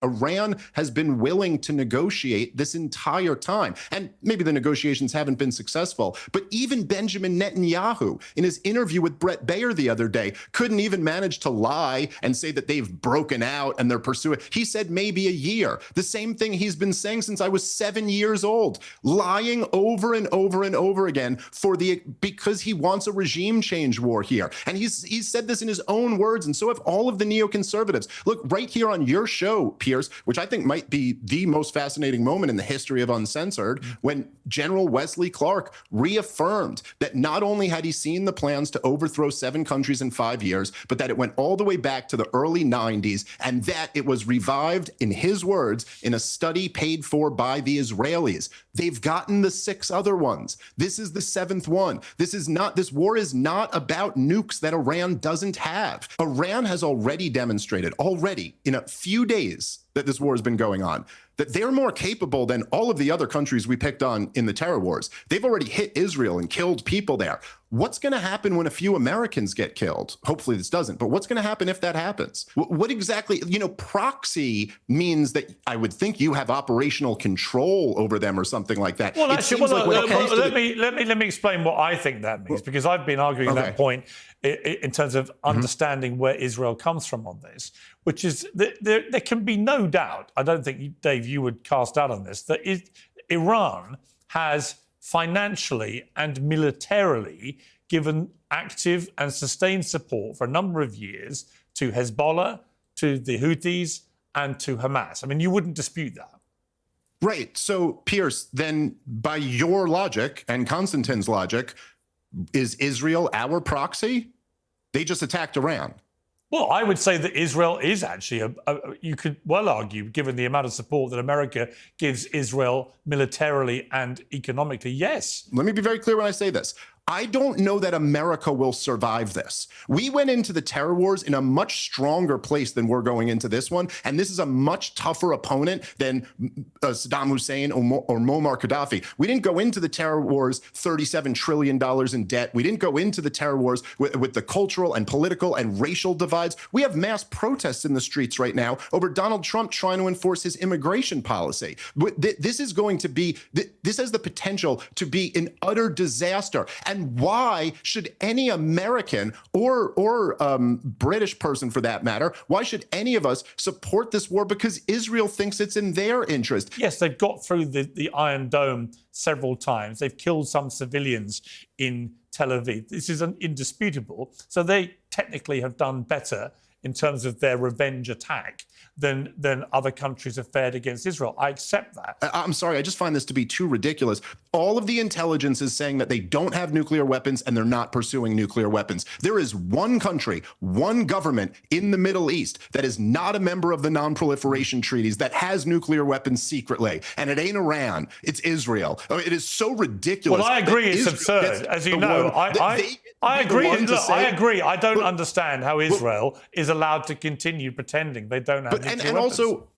Iran has been willing to negotiate this entire time. And maybe the negotiations haven't been successful, but even Benjamin Netanyahu, in his interview with Brett Baer the other day, couldn't even manage to lie and say that they've broken out and they're pursuing. He said maybe a year. The same thing he's been saying since I was 7 years old, lying over and over and over again because he wants a regime change war here. And he's said this in his own words, and so have all of the neoconservatives. Look, right here on your show, Piers, which I think might be the most fascinating moment in the history of Uncensored, when General Wesley Clark reaffirmed that not only had he seen the plans to overthrow 7 countries in 5 years, but that it went all the way back to the early 90s, and that it was revived, in his words, in a study paid for by the Israelis. They've gotten the 6 other ones. This is the 7th one. This war is not about nukes that Iran doesn't have. Iran has already demonstrated, in a few days that this war has been going on, that they're more capable than all of the other countries we picked on in the terror wars. They've already hit Israel and killed people there. What's going to happen when a few Americans get killed? Hopefully this doesn't, but what's going to happen if that happens? What exactly, proxy means that I would think you have operational control over them or something like that. Well, actually, let me explain what I think that means, because I've been arguing that point in terms of understanding where Israel comes from on this, which is that there can be no doubt, I don't think, Dave, you would cast doubt on this, that Iran has financially and militarily given active and sustained support for a number of years to Hezbollah, to the Houthis, and to Hamas. I mean, you wouldn't dispute that. Right. So, Piers, then by your logic and Konstantin's logic, is Israel our proxy? They just attacked Iran. Well, I would say that Israel is actually, you could well argue, given the amount of support that America gives Israel militarily and economically, yes. Let me be very clear when I say this. I don't know that America will survive this. We went into the terror wars in a much stronger place than we're going into this one, and this is a much tougher opponent than Saddam Hussein or Muammar Gaddafi. We didn't go into the terror wars $37 trillion in debt. We didn't go into the terror wars with the cultural and political and racial divides. We have mass protests in the streets right now over Donald Trump trying to enforce his immigration policy. This is going to be, this has the potential to be an utter disaster. And why should any American or British person, for that matter, why should any of us support this war? Because Israel thinks it's in their interest. Yes, they've got through the Iron Dome several times. They've killed some civilians in Tel Aviv. This is indisputable. So they technically have done better in terms of their revenge attack than other countries have fared against Israel. I accept that. I'm sorry, I just find this to be too ridiculous. All of the intelligence is saying that they don't have nuclear weapons and they're not pursuing nuclear weapons. There is one country, one government in the Middle East that is not a member of the non-proliferation treaties that has nuclear weapons secretly, and it ain't Iran, it's Israel. I mean, it is so ridiculous. Well, I agree, it's absurd, as you know. I agree. Look, I agree. I don't understand how Israel is allowed to continue pretending they don't have nuclear weapons. And also